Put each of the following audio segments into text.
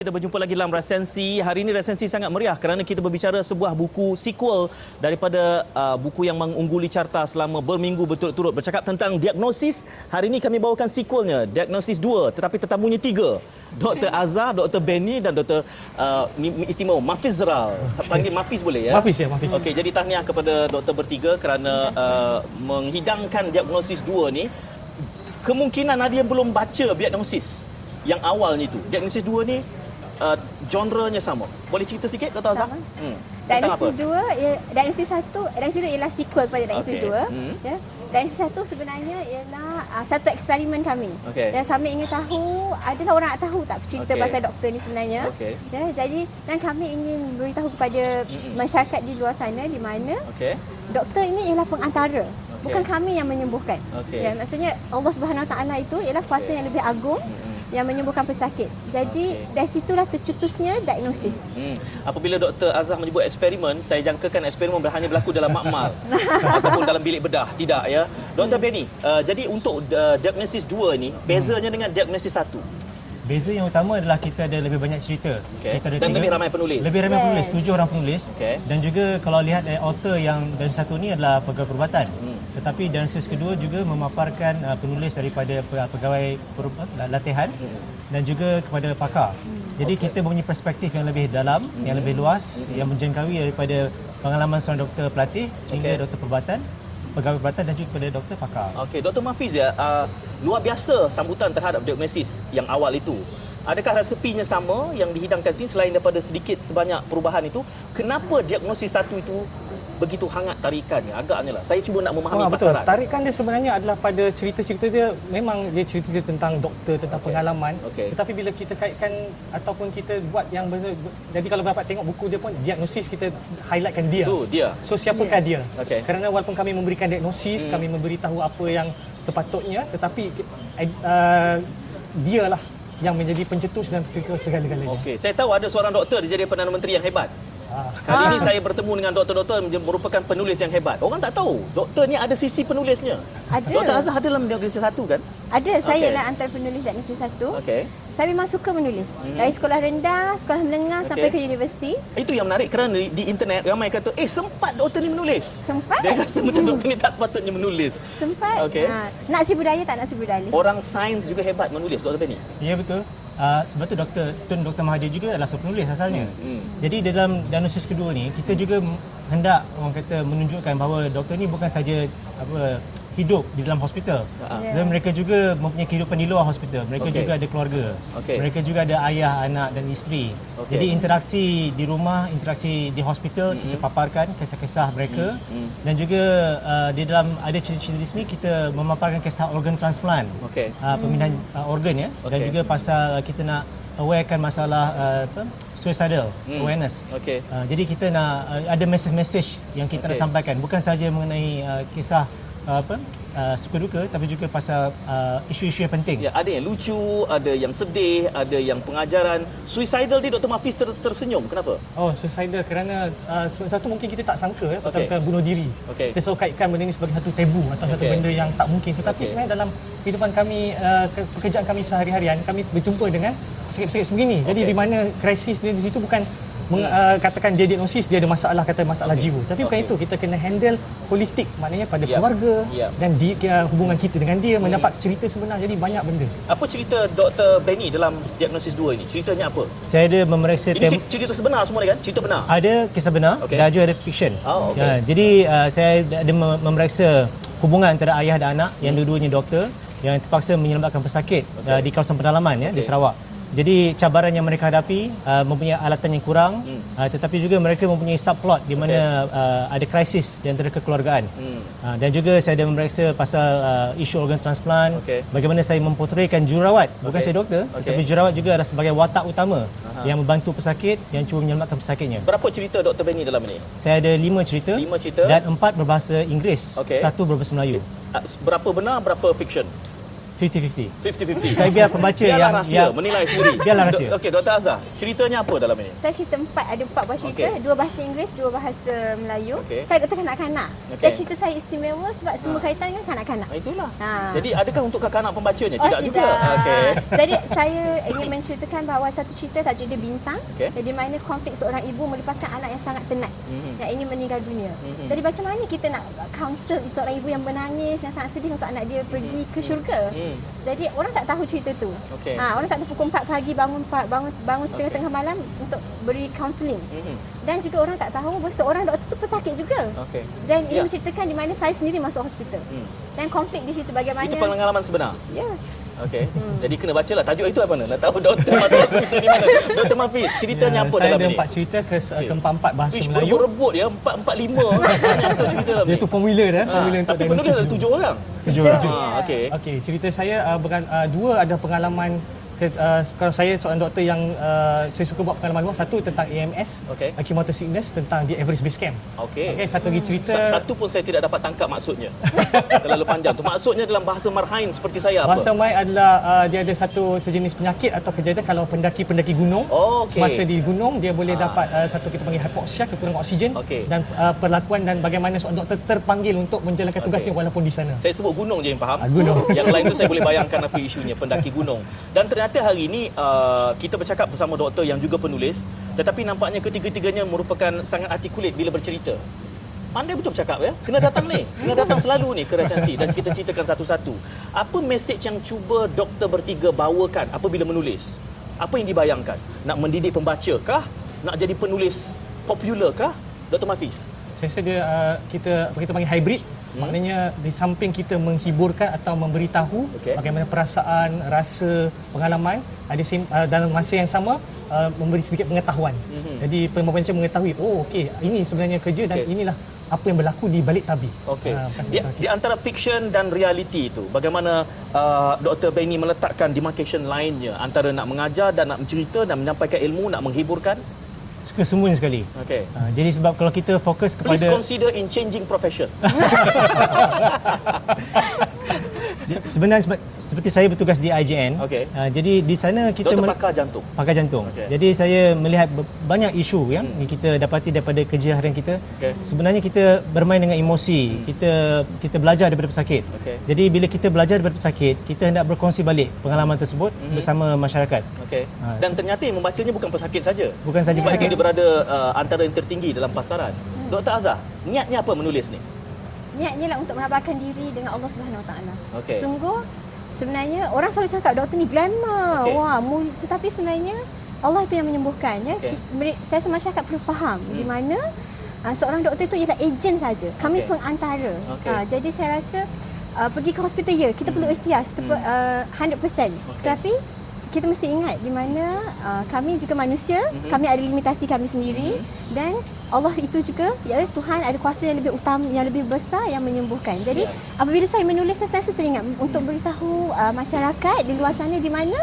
Kita berjumpa lagi dalam resensi. Hari ini resensi sangat meriah kerana kita berbicara sebuah buku sequel daripada buku yang mengungguli carta selama berminggu berturut-turut. Bercakap tentang diagnosis. Hari ini kami bawakan sequelnya, Diagnosis 2, tetapi tetamunya 3. Dr. Azhar, Dr. Benny dan Dr. Istimewa Mafiz Zeral. Panggil Mafiz boleh ya? Mafiz ya, Mafiz. Okey, jadi tahniah kepada doktor bertiga kerana menghidangkan Diagnosis 2 ni. Kemungkinan ada yang belum baca diagnosis yang awalnya itu. Diagnosis 2 ni genre-nya sama. Boleh cerita sedikit Dr. Azhar? Diagnosis 2, Diagnosis 1, Diagnosis 2 ialah sequel pada Diagnosis 2. Ya. Diagnosis 1 sebenarnya ialah satu eksperimen kami. Ya, kami ingin tahu, adalah orang nak tahu tak cerita pasal doktor ni sebenarnya. Ya, jadi dan kami ingin beritahu kepada masyarakat di luar sana di mana doktor ini ialah pengantara. Bukan kami yang menyembuhkan. Ya, maksudnya Allah Subhanahu Wa Taala itu ialah kuasa yang lebih agung yang menyembuhkan pesakit. Jadi dari situlah tercetusnya diagnosis. Apabila Dr. Azhar menyebut eksperimen, saya jangkakan eksperimen hanya berlaku dalam makmal ataupun dalam bilik bedah. Tidak ya. Dr. Benny, jadi untuk diagnosis 2 ni bezanya dengan diagnosis 1. Beza yang utama adalah kita ada lebih banyak cerita. Kita ada dan lebih ramai penulis. Lebih ramai penulis, 7 orang penulis. Dan juga kalau lihat author yang dari satu ni adalah pegawai perubatan. Tetapi diagnosis kedua juga memaparkan penulis daripada pegawai latihan dan juga kepada pakar. Jadi kita mempunyai perspektif yang lebih dalam, yang lebih luas, yang menjangkaui daripada pengalaman seorang doktor pelatih hingga doktor perubatan, pegawai perubatan dan juga kepada doktor pakar. Okey, Dr. Mafiz ya, luar biasa sambutan terhadap diagnosis yang awal itu. Adakah resepinya sama yang dihidangkan sini selain daripada sedikit sebanyak perubahan itu? Kenapa diagnosis 1 itu begitu hangat tarikannya? Agaknya lah. Saya cuba nak memahami pasaran. Betul. Tarikan dia sebenarnya adalah pada cerita-cerita dia, memang dia cerita-cerita tentang doktor, tentang pengalaman. Tetapi bila kita kaitkan ataupun kita buat yang jadi kalau dapat tengok buku dia pun, diagnosis kita highlightkan dia. Itu dia. So siapakah dia? Kerana walaupun kami memberikan diagnosis, kami memberitahu apa yang sepatutnya, tetapi dialah yang menjadi pencetus dan segala-galanya. Okey, saya tahu ada seorang doktor dia jadi Perdana Menteri yang hebat. Kali ini saya bertemu dengan doktor-doktor yang merupakan penulis yang hebat. Orang tak tahu, doktor ni ada sisi penulisnya. Ada. Dr. Azhar ada dalam diagnosis 1 kan? Ada, saya ialah antara penulis diagnosis 1. Saya memang suka menulis. Dari sekolah rendah, sekolah menengah sampai ke universiti. Itu yang menarik kerana di internet ramai kata, sempat doktor ni menulis. Sempat? Dia rasa macam doktor ni tak sepatutnya menulis. Sempat. Nak si budaya tak nak si budaya. Orang sains juga hebat menulis, Dr. Benny. Ya, betul. Sebab tu Dr. Mahathir juga adalah seorang penulis asalnya. Jadi dalam diagnosis kedua ni, kita juga hendak orang kata menunjukkan bahawa doktor ni bukan saja hidup di dalam hospital. Dan mereka juga mempunyai kehidupan di luar hospital. Mereka juga ada keluarga. Mereka juga ada ayah, anak dan isteri. Jadi interaksi di rumah, interaksi di hospital, kita paparkan kisah-kisah mereka. Dan juga di dalam ada cerita-cerita di sini kita memaparkan kisah organ transplant. Pemindahan organ ya. Dan juga pasal kita nak awarekan masalah suicidal awareness. Jadi kita nak ada message yang kita nak sampaikan, bukan saja mengenai kisah suka duka, tapi juga pasal isu-isu yang penting. Ya, ada yang lucu, ada yang sedih, ada yang pengajaran. Suicidal di Dr. Mafiz tersenyum. Kenapa? Suicidal kerana satu mungkin kita tak sangka tentang bunuh diri. Kita selalu kaitkan benda ini sebagai satu tabu atau satu benda yang tak mungkin. Tetapi sebenarnya dalam kehidupan kami, pekerjaan kami sehari-harian, kami berjumpa dengan pesakit-pesakit sebegini. Jadi di mana krisis di situ bukan katakan dia diagnosis, dia ada masalah, kata masalah jiwa. Tapi bukan itu, kita kena handle holistik, maknanya pada keluarga dan hubungan kita dengan dia, mendapat cerita sebenar. Jadi banyak benda. Apa cerita Dr. Benny dalam diagnosis 2 ini? Ceritanya apa? Saya ada memeriksa cerita sebenar semua ni kan? Cerita benar? Ada kisah benar dan juga ada fiction. Jadi saya ada memeriksa hubungan antara ayah dan anak yang dua-duanya doktor yang terpaksa menyelamatkan pesakit di kawasan pedalaman di Sarawak. Jadi cabaran yang mereka hadapi mempunyai alatan yang kurang, tetapi juga mereka mempunyai subplot di mana ada krisis di antara kekeluargaan. Dan juga saya ada memeriksa pasal isu organ transplant, bagaimana saya memportraykan jururawat, bukan saya doktor, tetapi jururawat juga adalah sebagai watak utama yang membantu pesakit, yang cuba menyelamatkan pesakitnya. Berapa cerita Dr. Benny dalam ini? Saya ada 5 cerita dan 4 berbahasa Inggeris, 1 berbahasa Melayu. Berapa benar, berapa fiction? 50-50. 50-50. Saya biar pembaca Biarlah yang rahsia, menilai sendiri. Biarlah rahsia. Okey, Dr. Azhar, ceritanya apa dalam ini? Saya cerita ada 4 buah cerita, Okey. 2 bahasa Inggeris, 2 bahasa Melayu. Okey. Saya doktor kanak-kanak. Okey. Jadi cerita saya istimewa sebab semua kaitan dengan kanak-kanak. Itulah. Ha. Jadi adakah untuk kanak-kanak pembacanya? Oh, Tidak juga. Okey. Jadi saya ingin menceritakan bahawa satu cerita tajuk dia Bintang. Okey. Jadi mana konflik seorang ibu melepaskan anak yang sangat tenat yang ingin meninggal dunia. Jadi macam mana kita nak counsel seorang ibu yang menangis, yang sangat sedih untuk anak dia pergi ke syurga. Jadi orang tak tahu cerita tu. Okey. Orang tak tahu pukul 4 pagi bangun tengah-tengah malam untuk beri counselling. Dan juga orang tak tahu bahawa seorang doktor tu pesakit juga. Okey. Dan ini Ya. menceritakan di mana saya sendiri masuk hospital. Dan konflik di situ bagaimana. Itu pengalaman sebenar. Ya. Okey. Jadi kena bacalah. Tajuk itu apa mana? Nak tahu doktor masuk hospital di mana? Dr. Mafiz, ceritanya apa Saya dalam ada ini? 4 cerita ke-4 bahasa Ish, Melayu. berebut ya. 4-4-5. Banyak betul cerita dalam Dia ni. tu formula dah, formula untuk Tapi penulis ada 7 orang. 7 Tujuh. orang. Okey. Okey, cerita saya bukan 2 ada pengalaman kalau saya seorang doktor yang saya suka buat pengalaman luar. Satu tentang AMS, Okey. Accumulated Sickness, tentang di Everest Base Camp. Okey. Okey, satu lagi cerita Satu pun saya tidak dapat tangkap maksudnya. Terlalu panjang tu. Maksudnya dalam bahasa marhain seperti saya apa? bahasa Mai adalah dia ada satu sejenis penyakit atau kejadian kalau pendaki gunung. Oh, okey. Semasa di gunung dia boleh dapat satu kita panggil hypoxia, kekurangan oksigen, Okey. dan perlakuan dan bagaimana seorang doktor terpanggil untuk menjalankan tugasnya walaupun di sana. Saya sebut gunung je yang faham. Gunung. Yang lain tu saya boleh bayangkan apa isunya, pendaki gunung. Dan ternyata hari ini kita bercakap bersama doktor yang juga penulis, tetapi nampaknya ketiga-tiganya merupakan sangat artikulate bila bercerita. Pandai betul bercakap ya. Kena datang ni. Kena datang selalu ni ke resensi dan kita ceritakan satu-satu. Apa mesej yang cuba doktor bertiga bawakan apabila menulis? Apa yang dibayangkan? Nak mendidik pembaca kah? Nak jadi penulis popular kah? Dr. Mafiz. Saya rasa dia kita panggil hybrid. Maknanya di samping kita menghiburkan atau memberitahu Okey. bagaimana perasaan, rasa, pengalaman, ada dalam masa yang sama memberi sedikit pengetahuan. Jadi pembaca mengetahui, oh okey, ini sebenarnya kerja dan Okey. inilah apa yang berlaku di balik tabir. Okey. Bukan Di, sebentar. di antara fiction dan reality itu, bagaimana Dr. Benny meletakkan demarcation lainnya antara nak mengajar dan nak mencerita dan menyampaikan ilmu, nak menghiburkan? Kesemuanya sekali. Okey. Jadi sebab kalau kita fokus Please kepada consider in changing profession. sebenarnya seperti saya bertugas di IJN. Okey. Jadi di sana kita Doktor pakar jantung. pakar jantung. Okey. Jadi saya melihat banyak isu yang kita dapati daripada kerja harian kita. Okey. Sebenarnya kita bermain dengan emosi. Kita belajar daripada pesakit. Okey. Jadi bila kita belajar daripada pesakit, kita hendak berkongsi balik pengalaman tersebut bersama masyarakat. Okey. Dan ternyata yang membacanya bukan pesakit saja. Bukan saja Sebab pesakit. dia berada antara yang tertinggi dalam pasaran. Dr. Azhar, niatnya apa menulis ni? Niatnya lah untuk merabakan diri dengan Allah Subhanahu Wa Taala. Okey. Sungguh sebenarnya orang selalu cakap doktor ni glamour. Okey. Wah, tetapi sebenarnya Allah itu yang menyembuhkan ya. Okey. Saya rasa masyarakat perlu faham di mana seorang doktor itu ialah ejen saja. Kami Okey. pengantara. Okey. Jadi saya rasa pergi ke hospital ya, kita perlu ikhtiar 100%. Tetapi kita mesti ingat di mana kami juga manusia, kami ada limitasi kami sendiri dan Allah itu juga, ya Tuhan ada kuasa yang lebih utama, yang lebih besar yang menyembuhkan. Jadi apabila saya menulis, saya sentiasa teringat untuk beritahu masyarakat di luar sana di mana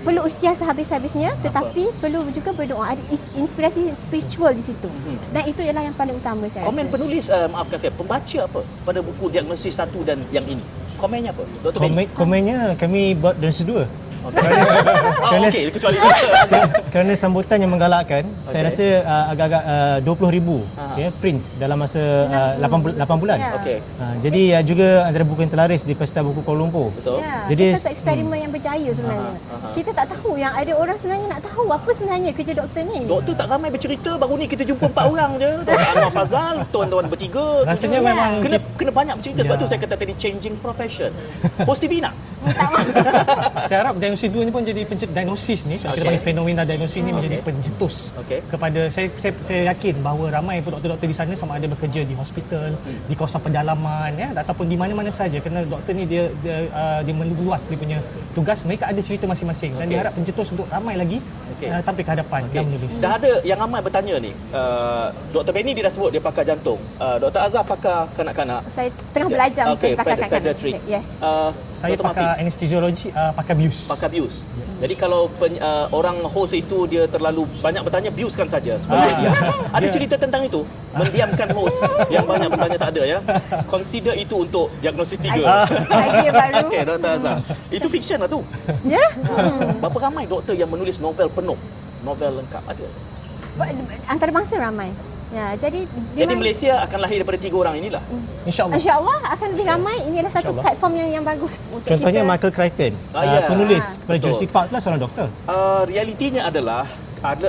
perlu ikhtiar sehabis-habisnya, tetapi perlu juga berdoa, ada inspirasi spiritual di situ. Dan itu ialah yang paling utama saya Komen rasa. penulis, maafkan saya, pembaca apa pada buku diagnosis 1 dan yang ini? Komennya apa? Dr. Benny? Komennya kami buat dosis 2. Okey, kecuali Dr. Kerana sambutan yang menggalakkan, saya rasa agak-agak 20,000 print dalam masa 8 bulan. Ya. Okey. Jadi juga antara buku yang terlaris di Pesta Buku Kuala Lumpur. Betul. Ya, Jadi, jadi satu eksperimen yang berjaya sebenarnya. Kita tak tahu yang ada orang sebenarnya nak tahu apa sebenarnya kerja doktor ni. Doktor tak ramai bercerita, baru ni kita jumpa 4 orang je. Dr. Anwar Fazal, tuan-tuan bertiga. Rasanya tu je. memang kena banyak bercerita, sebab tu saya kata tadi changing profession. Host TV nak? saya harap diagnosis 2 ni pun jadi diagnosis ni, kita panggil fenomena diagnosis ni menjadi pencetus kepada saya yakin bahawa ramai pun doktor-doktor di sana sama ada bekerja di hospital, di kawasan pedalaman ya, ataupun di mana-mana saja, kerana doktor ni dia meluas dia punya tugas, mereka ada cerita masing-masing dan diharap pencetus untuk ramai lagi tampil ke hadapan dan menulis. Dah ada yang ramai bertanya ni. Dr. Benny dia dah sebut dia pakar jantung. Dr. Azhar pakar kanak-kanak. Saya tengah belajar menjadi pakar kanak-kanak. Pediatric. Yes. Saya Dr. pakar Hafiz? anestesiologi, pakar bius. Pakar bius. Jadi kalau orang host itu dia terlalu banyak bertanya, biuskan saja sebagai dia. Ada cerita tentang itu? Mendiamkan host yang banyak bertanya tak ada ya. Consider itu untuk diagnosis 3. Idea baru. Okey, Dr. Azhar. Itu fiction lah tu. Ya. Berapa ramai doktor yang menulis novel penuh? Novel lengkap ada. Antarabangsa ramai. Ya, jadi Jadi Malaysia akan lahir daripada 3 orang inilah. InsyaAllah. InsyaAllah akan lebih ramai. Ini adalah satu InsyaAllah. platform yang bagus untuk Contohnya kita. Michael Crichton, Ya. penulis kepada Betul. Jurassic Park lah seorang doktor. Realitinya adalah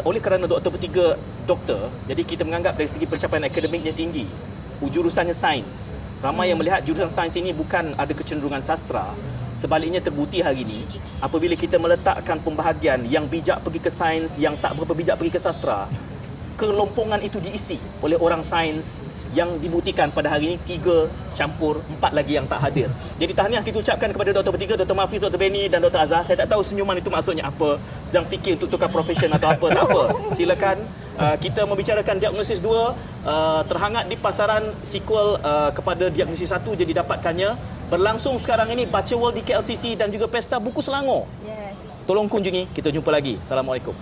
oleh kerana doktor bertiga doktor, jadi kita menganggap dari segi pencapaian akademiknya tinggi. Jurusannya sains. Ramai yang melihat jurusan sains ini bukan ada kecenderungan sastra. Sebaliknya terbukti hari ini, apabila kita meletakkan pembahagian yang bijak pergi ke sains, yang tak berapa bijak pergi ke sastra, kelompongan itu diisi oleh orang sains yang dibuktikan pada hari ini 3 campur 4 lagi yang tak hadir. Jadi tahniah kita ucapkan kepada doktor bertiga, Dr. Hafiz, Dr. Benny dan Dr. Azhar. Saya tak tahu senyuman itu maksudnya apa. Sedang fikir untuk tukar profession atau apa. Tak apa. Silakan kita membicarakan diagnosis 2 terhangat di pasaran sequel kepada diagnosis 1 jadi dapatkannya. Berlangsung sekarang ini Baca World di KLCC dan juga Pesta Buku Selangor. Yes. Tolong kunjungi. Kita jumpa lagi. Assalamualaikum.